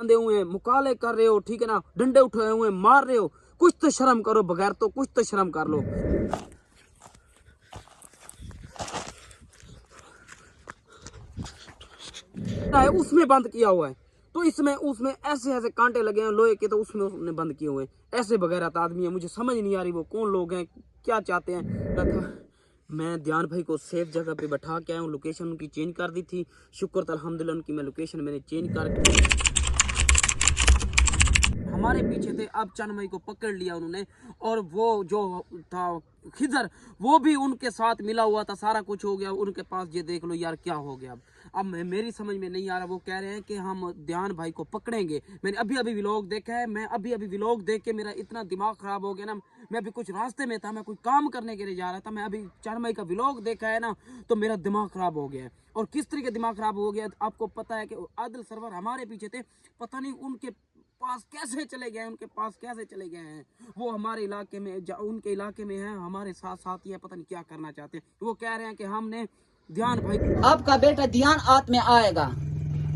बंधे हुए हैं, मुकाले कर रहे हो, ठीक है ना, डंडे उठाए हुए मार रहे हो, कुछ तो शर्म करो, बगैर तो कुछ तो शर्म कर लो। उसमें बंद किया हुआ है, तो इसमें उसमें ऐसे ऐसे कांटे लगे हैं लोहे के, तो उसमें उसने बंद किए हुए हैं। ऐसे बगैरत आदमी है, मुझे समझ नहीं आ रही वो कौन लोग हैं, क्या चाहते हैं। मैं ध्यान भाई को सेफ जगह पे बैठा के आया हूँ, लोकेशन उनकी चेंज कर दी थी, शुक्र था अल्हम्दुलिल्लाह उनकी मैं लोकेशन मैंने चेंज कर हमारे पीछे थे। अब चन्मई को पकड़ लिया उन्होंने, और वो जो था खिजर, वो भी उनके साथ मिला हुआ था, सारा कुछ हो गया उनके पास। ये देख लो यार क्या हो गया। अब मेरी समझ में नहीं आ रहा, वो कह रहे हैं कि हम ध्यान भाई को पकड़ेंगे। मैंने अभी अभी व्लॉग देखा है, मैं अभी अभी व्लॉग देख के मेरा इतना दिमाग खराब हो गया ना। मैं अभी कुछ रास्ते में था, मैं कोई काम करने के लिए जा रहा था, मैं अभी चन्मई का व्लॉग देखा है ना, तो मेरा दिमाग खराब हो गया है। और किस तरीके दिमाग खराब हो गया आपको पता है कि आदिल सरवर हमारे पीछे थे, पता नहीं उनके पास कैसे चले गए, उनके पास कैसे चले गए हैं। वो हमारे इलाके में, उनके इलाके में है, हमारे साथ साथ ही है, पता नहीं क्या करना चाहते हैं। वो कह रहे हैं कि हमने ध्यान भाई, आपका बेटा ध्यान आत में आएगा,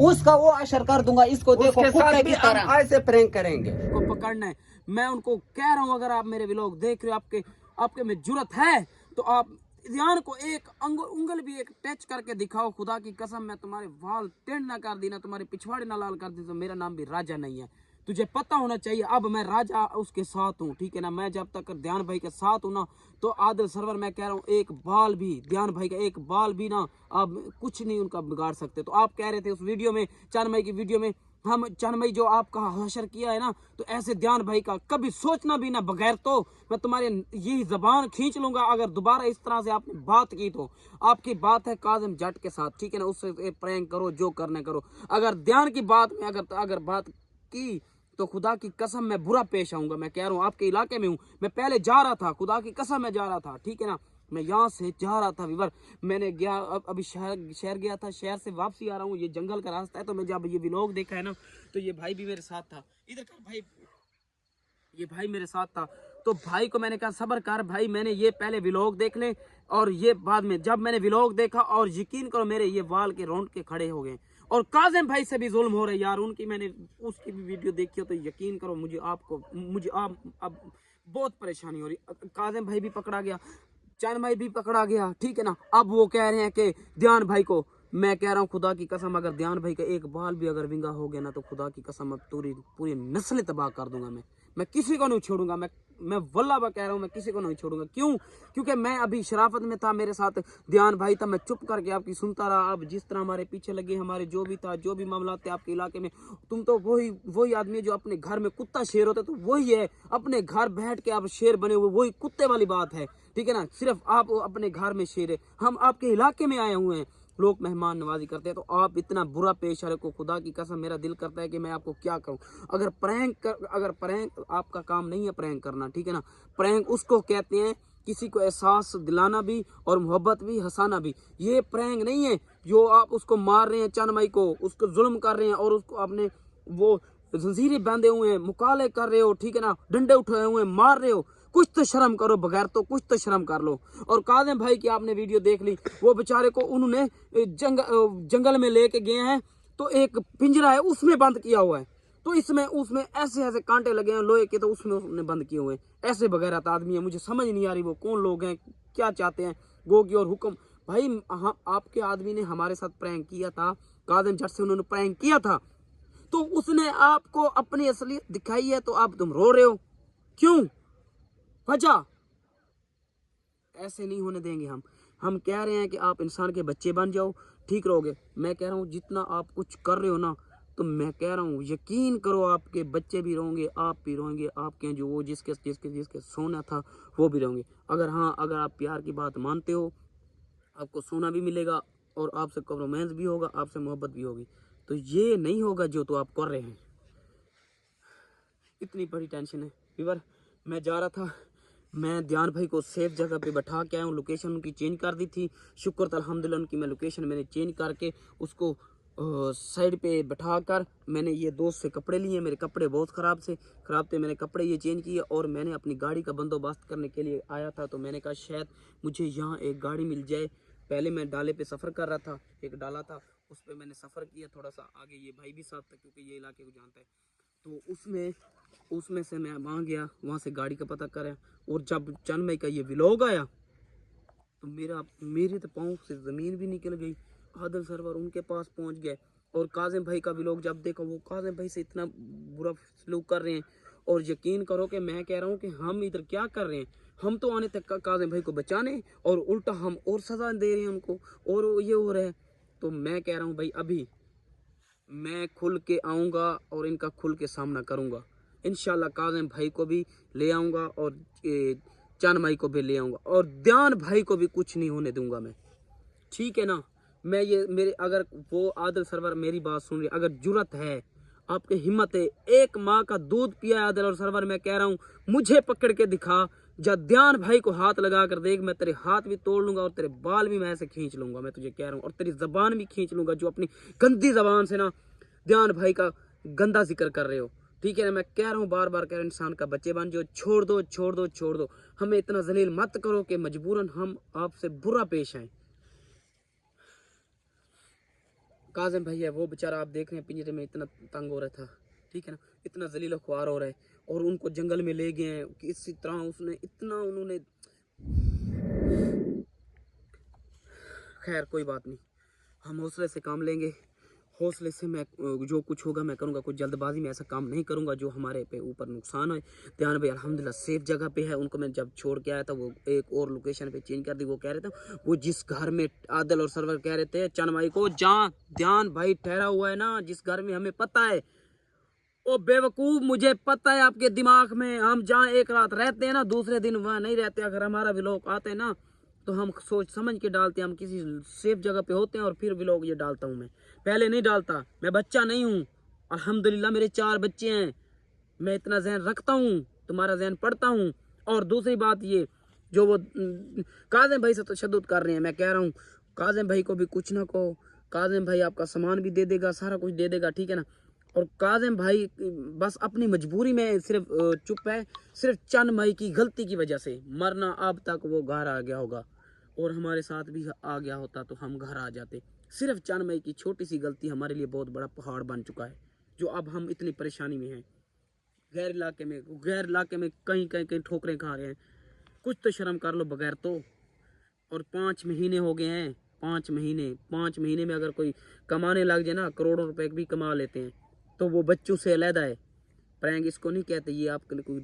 उसका वो असर कर दूंगा। इसको देखो कुत्ते की तरह ऐसे प्रैंक करेंगे को पकड़ना है। मैं उनको कह रहा हूँ, अगर आप मेरे व्लॉग देख रहे हो, आपके में जुर्रत है तो आप ध्यान को एक उंगल भी एक टच करके दिखाओ। खुदा की कसम मैं तुम्हारे वाल टेढ़ ना कर दी ना, तुम्हारे पिछवाड़े ना लाल कर दी, तो मेरा नाम भी राजा नहीं है। तुझे पता होना चाहिए, अब मैं राजा उसके साथ हूँ, ठीक है ना। मैं जब तक ध्यान भाई के साथ हूँ ना, तो आदिल सरवर मैं कह रहा हूँ, एक बाल भी ध्यान भाई का, एक बाल भी ना अब कुछ नहीं उनका बिगाड़ सकते। तो आप कह रहे थे उस वीडियो में, चन्मई की वीडियो में, हम चन्मई जो आपका हशर किया है ना, तो ऐसे ध्यान भाई का कभी सोचना भी ना, बगैर तो मैं तुम्हारे यही जबान खींच लूंगा अगर दोबारा इस तरह से आपने बात की तो। आपकी बात है काजिम जट के साथ, ठीक है ना, उससे प्रैंक करो, जो करने करो। अगर ध्यान की बात में अगर बात की तो खुदा की कसम मैं बुरा पेश आऊंगा। मैं कह रहा हूँ आपके इलाके में हूँ, मैं पहले जा रहा था, खुदा की कसम मैं जा रहा था, ठीक है ना। मैं यहाँ से जा रहा था विवर, मैंने गया अभी शहर गया था, शहर से वापसी आ रहा हूँ, ये जंगल का रास्ता है। तो मैं जब ये व्लॉग देखा है ना, तो ये भाई भी मेरे साथ था, इधर का भाई, ये भाई मेरे साथ था। तो भाई को मैंने कहा सब्र कर भाई, मैंने ये पहले व्लॉग देख ले, और ये बाद में। जब मैंने व्लॉग देखा, और यकीन करो मेरे ये वाल के रोंड के खड़े हो गए। और काजिम भाई से भी जुल्म हो रहा है यार, उनकी मैंने उसकी भी वीडियो देखी हो, तो यकीन करो मुझे आप अब बहुत परेशानी हो रही। काजिम भाई भी पकड़ा गया, चैन भाई भी पकड़ा गया, ठीक है ना। अब वो कह रहे हैं कि ध्यान भाई को, मैं कह रहा हूँ खुदा की कसम, अगर ध्यान भाई का एक बाल भी अगर विंगा हो गया ना, तो खुदा की कसम अब पूरी नस्ल तबाह कर दूंगा मैं किसी को नहीं छोड़ूंगा। मैं वल्लाह कह रहा हूँ, मैं किसी को नहीं छोड़ूंगा। क्यों? क्योंकि मैं अभी शराफत में था, मेरे साथ ध्यान भाई था, मैं चुप करके आपकी सुनता रहा। अब जिस तरह हमारे पीछे लगे, हमारे जो भी था, जो भी मामला थे आपके इलाके में, तुम तो वही आदमी है जो अपने घर में कुत्ता शेर होता, तो वही है, अपने घर बैठ के आप शेर बने हुए, वही कुत्ते वाली बात है, ठीक है ना। सिर्फ आप अपने घर में शेर है, हम आपके इलाके में आए हुए हैं, लोग मेहमान नवाजी करते हैं, तो आप इतना बुरा पेश आ रहे को। खुदा की कसम मेरा दिल करता है कि मैं आपको क्या करूं। अगर प्रैंक आपका काम नहीं है प्रैंक करना, ठीक है ना। प्रैंक उसको कहते हैं किसी को एहसास दिलाना भी और मोहब्बत भी, हंसाना भी। ये प्रैंक नहीं है जो आप उसको मार रहे हैं, चन्मई को, उसको जुल्म कर रहे हैं, और उसको अपने वो जंजीरें बांधे हुए हैं, मुकाले कर रहे हो, ठीक है ना, डंडे उठाए हुए मार रहे हो। कुछ तो शर्म करो, बगैर तो कुछ तो शर्म कर लो। और काजिम भाई की आपने वीडियो देख ली, वो बेचारे को उन्होंने जंगल में लेके गए हैं, तो एक पिंजरा है उसमें बंद किया हुआ है, तो इसमें उसमें ऐसे ऐसे कांटे लगे हैं लोहे के, तो उसमें उसने बंद किए हुए हैं। ऐसे बगैरत आदमी है, मुझे समझ नहीं आ रही वो कौन लोग हैं, क्या चाहते हैं। गो की और हुक्म भाई, आपके आदमी ने हमारे साथ प्रैंक किया था, काजिम जट से उन्होंने प्रैंक किया था, तो उसने आपको अपनी असलियत दिखाई है, तो आप तुम रो रहे हो क्यों? वजह ऐसे नहीं होने देंगे हम कह रहे हैं कि आप इंसान के बच्चे बन जाओ, ठीक रहोगे। मैं कह रहा हूँ जितना आप कुछ कर रहे हो ना, तो मैं कह रहा हूँ यकीन करो आपके बच्चे भी रहेंगे, आप भी रहेंगे, आपके जो वो जिसके जिसके जिसके सोना था वो भी रहेंगे। अगर हाँ, अगर आप प्यार की बात मानते हो, आपको सोना भी मिलेगा, और आपसे रोमांस भी होगा, आपसे मोहब्बत भी होगी। तो ये नहीं होगा जो तो आप कर रहे हैं। इतनी बड़ी टेंशन है विवर। मैं जा रहा था, मैं ध्यान भाई को सेफ जगह पे बैठा के आया हूँ, लोकेशन उनकी चेंज कर दी थी, शुक्र था अल्हम्दुलिल्लाह उनकी मैं लोकेशन मैंने चेंज करके उसको साइड पे बैठा कर, मैंने ये दोस्त से कपड़े लिए, मेरे कपड़े बहुत ख़राब थे, मैंने कपड़े ये चेंज किए, और मैंने अपनी गाड़ी का बंदोबस्त करने के लिए आया था। तो मैंने कहा शायद मुझे यहाँ एक गाड़ी मिल जाए। पहले मैं डाले पे सफ़र कर रहा था, एक डाला था, उस पर मैंने सफ़र किया थोड़ा सा आगे, ये भाई भी साथ था क्योंकि ये इलाके को जानता है। तो उसमें से मैं वहाँ गया, वहाँ से गाड़ी का पता करा, और जब चंद मई का ये व्लॉग आया तो मेरे तो पाँव से ज़मीन भी निकल गई। आदल सरवर उनके पास पहुँच गए, और काजिम भाई का व्लॉग जब देखा, वो काजिम भाई से इतना बुरा सलूक कर रहे हैं। और यकीन करो कि मैं कह रहा हूँ कि हम इधर क्या कर रहे हैं, हम तो आने तक काजिम भाई को बचाने, और उल्टा हम और सज़ा दे रहे हैं उनको, और ये हो रहा है। तो मैं कह रहा हूँ भाई, अभी मैं खुल के आऊँगा और इनका खुल के सामना करूँगा इंशाल्लाह। काजिम भाई को भी ले आऊँगा, और चांद भाई को भी ले आऊँगा, और ध्यान भाई को भी कुछ नहीं होने दूंगा मैं, ठीक है ना। मैं ये मेरे, अगर वो आदिल सरवर मेरी बात सुन रही, अगर जुरत है, आपकी हिम्मत है, एक माँ का दूध पिया है आदिल और सरवर, मैं कह रहा हूँ मुझे पकड़ के दिखा, जब ध्यान भाई को हाथ लगा कर देख, मैं तेरे हाथ भी तोड़ लूंगा और तेरे बाल भी मैं ऐसे खींच लूंगा, मैं तुझे कह रहा हूँ, और तेरी जबान भी खींच लूंगा, जो अपनी गंदी जबान से ना ध्यान भाई का गंदा जिक्र कर रहे हो, ठीक है ना। मैं कह रहा हूँ बार बार कह रहा हूँ, इंसान का बच्चे बन जो, छोड़ दो छोड़ दो छोड़ दो, हमें इतना जलील मत करो कि मजबूरन हम आपसे बुरा पेश आए। काजिम भाई है वो बेचारा, आप देख रहे हैं पिंजरे में इतना तंग हो रहा था, ठीक है ना, इतना जलील ख्वार हो रहा है, और उनको जंगल में ले गए हैं कि इसी तरह उसने इतना, उन्होंने, खैर कोई बात नहीं, हम हौसले से काम लेंगे, हौसले से मैं जो कुछ होगा मैं करूँगा, कुछ जल्दबाजी में ऐसा काम नहीं करूँगा जो हमारे पे ऊपर नुकसान हो। ध्यान भाई अल्हम्दुलिल्लाह सेफ जगह पे है, उनको मैं जब छोड़ के आया था वो एक और लोकेशन पे चेंज कर दी। वो कह रहे थे, वो जिस घर में आदिल और सरवर कह रहे थे चंद भाई को, जहाँ ध्यान भाई ठहरा हुआ है ना, जिस घर में हमें पता है, ओ बेवकूफ, मुझे पता है आपके दिमाग में, हम जहाँ एक रात रहते हैं ना, दूसरे दिन वहाँ नहीं रहते। अगर हमारा व्लॉग आते हैं ना तो हम सोच समझ के डालते हैं, हम किसी सेफ जगह पे होते हैं, और फिर व्लॉग ये डालता हूँ मैं, पहले नहीं डालता। मैं बच्चा नहीं हूँ, अल्हम्दुलिल्लाह मेरे 4 बच्चे हैं, मैं इतना जहन रखता हूँ, तुम्हारा जहन पढ़ता हूँ। और दूसरी बात ये, जो वो काजिम भाई से तशद्दुद कर रहे हैं, मैं कह रहा हूँ काजिम भाई को भी कुछ ना कहो, काजिम भाई आपका सामान भी दे देगा, सारा कुछ दे देगा, ठीक है ना। और काजिम भाई बस अपनी मजबूरी में सिर्फ चुप है, सिर्फ चंद मई की गलती की वजह से, मरना अब तक वो घर आ गया होगा, और हमारे साथ भी आ गया होता तो हम घर आ जाते। सिर्फ चंद मई की छोटी सी गलती हमारे लिए बहुत बड़ा पहाड़ बन चुका है, जो अब हम इतनी परेशानी में हैं। गैर इलाके में कहीं कहीं कहीं ठोकरें खा रहे हैं, कुछ तो शर्म कर लो बगैर तो। और 5 महीने हो गए हैं, 5 महीने में अगर कोई कमाने लग जाए ना, करोड़ों रुपए भी कमा लेते हैं, तो वो बच्चों से अलहदा है। प्रैंक इसको नहीं कहते, ये आपके लिए कोई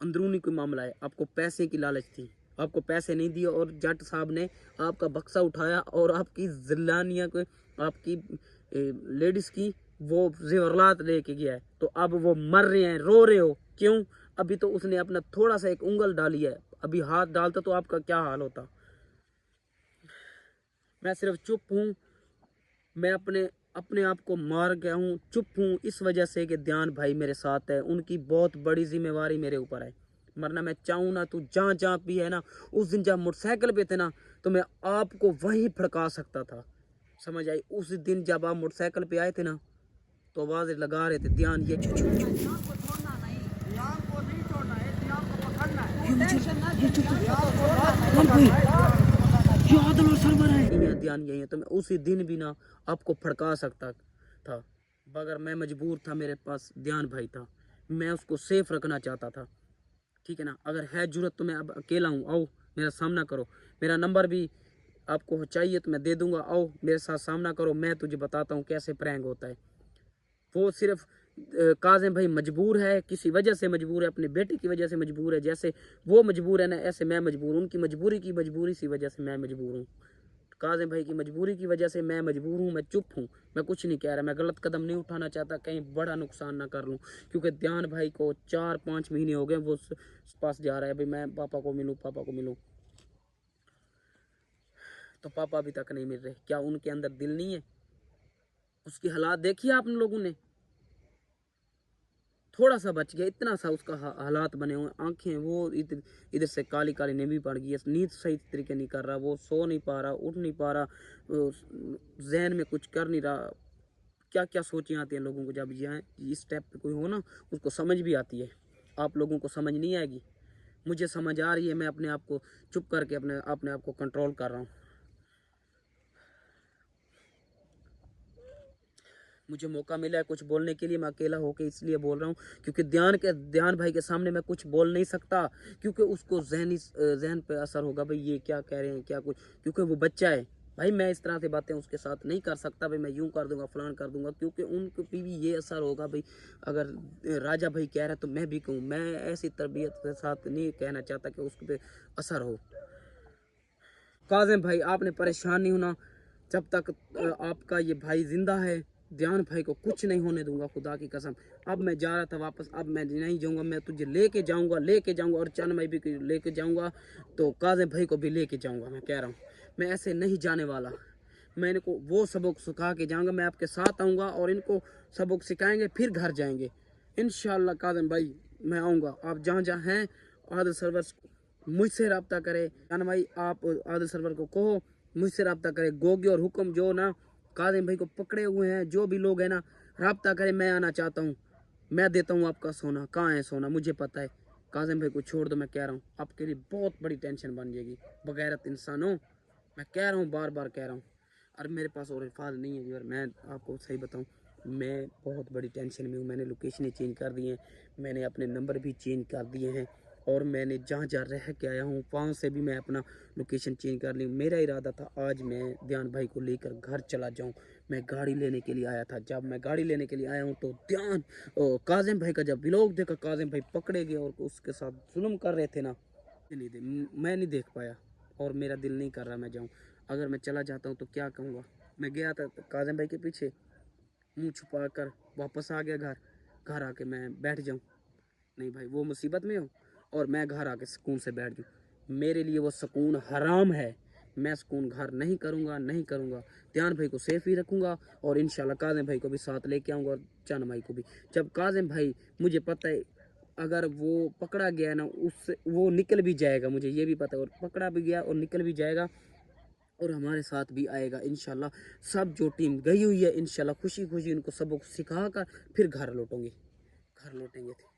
अंदरूनी कोई मामला है। आपको पैसे की लालच थी, आपको पैसे नहीं दिए, और जट साहब ने आपका बक्सा उठाया और आपकी जिलानिया को, आपकी लेडीज की वो जेवरात लेके गया है। तो अब वो मर रहे हैं, रो रहे हो क्यों? अभी तो उसने अपना थोड़ा सा एक उंगल डाली है, अभी हाथ डालता तो आपका क्या हाल होता। मैं सिर्फ चुप हूँ, मैं अपने अपने आप को मार गया हूँ, चुप हूँ इस वजह से कि ध्यान भाई मेरे साथ है, उनकी बहुत बड़ी जिम्मेवारी मेरे ऊपर है। मरना मैं चाहूँ ना, तू जहाँ जहाँ भी है ना, उस दिन जब मोटरसाइकिल पे थे ना, तो मैं आपको वहीं फड़का सकता था, समझ आई। उस दिन जब आप मोटरसाइकिल पे आए थे ना, तो आवाज़ लगा रहे थे ध्यान ये ध्यान यही है। तो मैं उसी दिन भी ना आपको फड़का सकता था, मगर मैं मजबूर था, मेरे पास ध्यान भाई था, मैं उसको सेफ रखना चाहता था, ठीक है ना। अगर है जरूरत तो मैं अब अकेला हूँ, आओ मेरा सामना करो, मेरा नंबर भी आपको चाहिए तो मैं दे दूंगा, आओ मेरे साथ सामना करो, मैं तुझे बताता हूँ कैसे प्रैंक होता है। वो सिर्फ काजिम भाई मजबूर है, किसी वजह से मजबूर है, अपने बेटे की वजह से मजबूर है, जैसे वो मजबूर है ना, ऐसे मैं मजबूर हूँ, उनकी मजबूरी सी वजह से मैं मजबूर हूँ। काजिम भाई की मजबूरी की वजह से मैं मजबूर हूँ, मैं चुप हूँ, मैं कुछ नहीं कह रहा, मैं गलत कदम नहीं उठाना चाहता, कहीं बड़ा नुकसान ना कर लूँ, क्योंकि ध्यान भाई को 4-5 महीने हो गए वो पास जा रहा है, भाई मैं पापा को मिलूँ, तो पापा अभी तक नहीं मिल रहे। क्या उनके अंदर दिल नहीं है? उसकी हालात देखिए आप लोगों ने, थोड़ा सा बच गया, इतना सा उसका हालात बने हुए, आंखें वो इधर इधर से काली काली नींद पड़ गई है, नींद सही तरीके नहीं कर रहा, वो सो नहीं पा रहा, उठ नहीं पा रहा, जहन में कुछ कर नहीं रहा। क्या क्या सोचें आती हैं लोगों को, जब यहाँ इस स्टेप पे कोई हो ना, उसको समझ भी आती है, आप लोगों को समझ नहीं आएगी, मुझे समझ आ रही है। मैं अपने आप को चुप करके अपने आप को कंट्रोल कर रहा हूँ। मुझे मौका मिला है कुछ बोलने के लिए, मैं अकेला होकर इसलिए बोल रहा हूँ क्योंकि ध्यान भाई के सामने मैं कुछ बोल नहीं सकता, क्योंकि उसको जहन पे असर होगा भाई ये क्या कह रहे हैं क्या कुछ, क्योंकि वो बच्चा है भाई। मैं इस तरह से बातें उसके साथ नहीं कर सकता भाई, मैं यूं कर दूंगा फलान कर दूंगा, क्योंकि उनको भी ये असर होगा भाई। अगर राजा भाई कह रहा है तो मैं भी कहूँ, मैं ऐसी तरबियत के साथ नहीं कहना चाहता कि उस पर असर हो। काजिम भाई आपने परेशान नहीं होना, जब तक आपका ये भाई जिंदा है ध्यान भाई को कुछ नहीं होने दूंगा, खुदा की कसम। अब मैं जा रहा था वापस, अब मैं नहीं जाऊंगा, मैं तुझे लेके जाऊंगा और चंद भाई भी लेके जाऊंगा, तो काजिम भाई को भी लेके जाऊंगा। मैं कह रहा हूँ मैं ऐसे नहीं जाने वाला, मैं इनको वो सबक सिखा के जाऊंगा, मैं आपके साथ आऊँगा और इनको सबक सिखाएंगे फिर घर जाएंगे इंशाल्लाह। काजिम भाई मैं आऊँगा, आप जहाँ जहाँ हैं आदिल सरवर मुझसे रब्ता करे, जान भाई आप आदिल सरवर को कहो मुझसे रब्ता करे। गोगी और हुक्म जो ना काजिम भाई को पकड़े हुए हैं, जो भी लोग हैं ना रब्ता करे, मैं आना चाहता हूँ, मैं देता हूँ आपका सोना। कहाँ है सोना मुझे पता है, काजिम भाई को छोड़ दो, मैं कह रहा हूँ आपके लिए बहुत बड़ी टेंशन बन जाएगी बगैरत इंसानों, मैं कह रहा हूँ बार बार कह रहा हूँ। और मेरे पास और अल्फाज नहीं है व्यूअर, मैं आपको सही बताऊँ मैं बहुत बड़ी टेंशन में हूँ। मैंने लोकेशनें चेंज कर दी हैं, मैंने अपने नंबर भी चेंज कर दिए हैं, और मैंने जहाँ जहाँ रह के आया हूँ वहाँ से भी मैं अपना लोकेशन चेंज कर ली। मेरा इरादा था आज मैं ध्यान भाई को लेकर घर चला जाऊँ, मैं गाड़ी लेने के लिए आया था। जब मैं गाड़ी लेने के लिए आया हूँ तो काजिम भाई का जब व्लॉग देखा, काजिम भाई पकड़े गए और उसके साथ जुल्म कर रहे थे ना, मैं नहीं देख पाया और मेरा दिल नहीं कर रहा मैं जाऊँ। अगर मैं चला जाता हूँ तो क्या कहूँगा। मैं गया था काजिम भाई के पीछे, मुंह छुपा कर वापस आ गया घर आके मैं बैठ जाऊँ, नहीं भाई वो मुसीबत में हो और मैं घर आके सुकून से बैठ जाऊँ, मेरे लिए वो सुकून हराम है। मैं सुकून घर नहीं करूँगा। ध्यान भाई को सेफ ही रखूँगा और इंशाल्लाह काजिम भाई को भी साथ लेके आऊँगा और चन भाई को भी। जब काजिम भाई मुझे पता है अगर वो पकड़ा गया ना उससे वो निकल भी जाएगा, मुझे ये भी पता है, और पकड़ा भी गया और निकल भी जाएगा और हमारे साथ भी आएगा इंशाल्लाह। सब जो टीम गई हुई है इंशाल्लाह खुशी खुशी उनको सबक सिखा कर फिर घर लौटेंगे थे।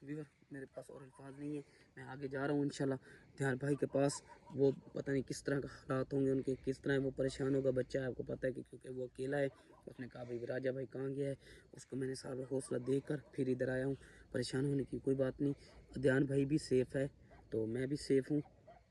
व्यूअर मेरे पास और अल्फाज नहीं है, मैं आगे जा रहा हूँ इंशाल्लाह ध्यान भाई के पास। वो पता नहीं किस तरह का हालात होंगे उनके, किस तरह वो परेशान होगा, बच्चा है आपको पता है कि क्योंकि वो अकेला है। उसने कहा भाई राजा भाई कहाँ गया है, उसको मैंने सारा हौसला देकर फिर इधर आया हूँ। परेशान होने की कोई बात नहीं, ध्यान भाई भी सेफ़ है तो मैं भी सेफ़ हूँ।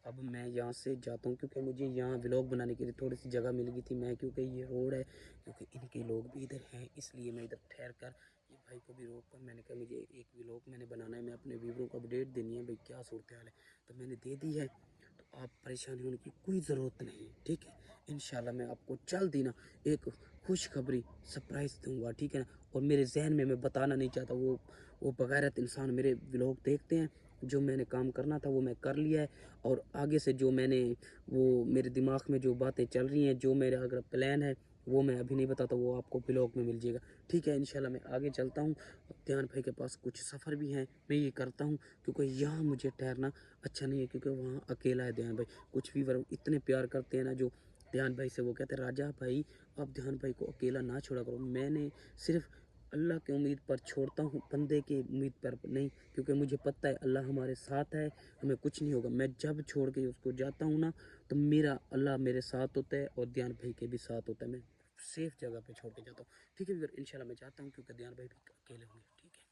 अब मैं यहाँ से जाता हूँ क्योंकि मुझे यहाँ व्लॉग बनाने के लिए थोड़ी सी जगह मिल गई थी। मैं क्योंकि ये रोड है, क्योंकि इनके लोग भी इधर हैं इसलिए मैं इधर ठहर कर ये भाई को भी रोक कर मैंने कहा मुझे एक व्लॉग मैंने बनाना है, मैं अपने व्यूअरों को अपडेट देनी है भाई क्या सूरत हाल है, तो मैंने दे दी है। तो आप परेशानी होने की कोई ज़रूरत नहीं है, ठीक है। इंशाल्लाह मैं आपको जल्द ही ना एक खुशखबरी सरप्राइज़ दूंगा, ठीक है ना। और मेरे जहन में मैं बताना नहीं चाहता, वो बगैरत इंसान मेरे व्लॉग देखते हैं। जो मैंने काम करना था वो मैं कर लिया है, और आगे से जो मैंने वो मेरे दिमाग में जो बातें चल रही हैं, जो मेरा अगर प्लान है वो मैं अभी नहीं बताता, वो आपको व्लॉग में मिल जाएगा, ठीक है। इंशाल्लाह मैं आगे चलता हूँ, ध्यान भाई के पास कुछ सफ़र भी हैं, मैं ये करता हूँ क्योंकि यहाँ मुझे ठहरना अच्छा नहीं है, क्योंकि वहाँ अकेला है ध्यान भाई। कुछ भी इतने प्यार करते हैं ना जो ध्यान भाई से, वो कहते हैं राजा भाई आप ध्यान भाई को अकेला ना छोड़ा करो। मैंने सिर्फ अल्लाह की उम्मीद पर छोड़ता हूँ, बंदे की उम्मीद पर नहीं, क्योंकि मुझे पता है अल्लाह हमारे साथ है, हमें कुछ नहीं होगा। मैं जब छोड़ के उसको जाता हूँ ना तो मेरा अल्लाह मेरे साथ होता है और ध्यान भाई के भी साथ होता है। मैं सेफ जगह पे छोड़ के जाता हूँ, ठीक है। फिर इंशाल्लाह मैं चाहता हूँ क्योंकि ध्यान भाई भी अकेले होंगे, ठीक है।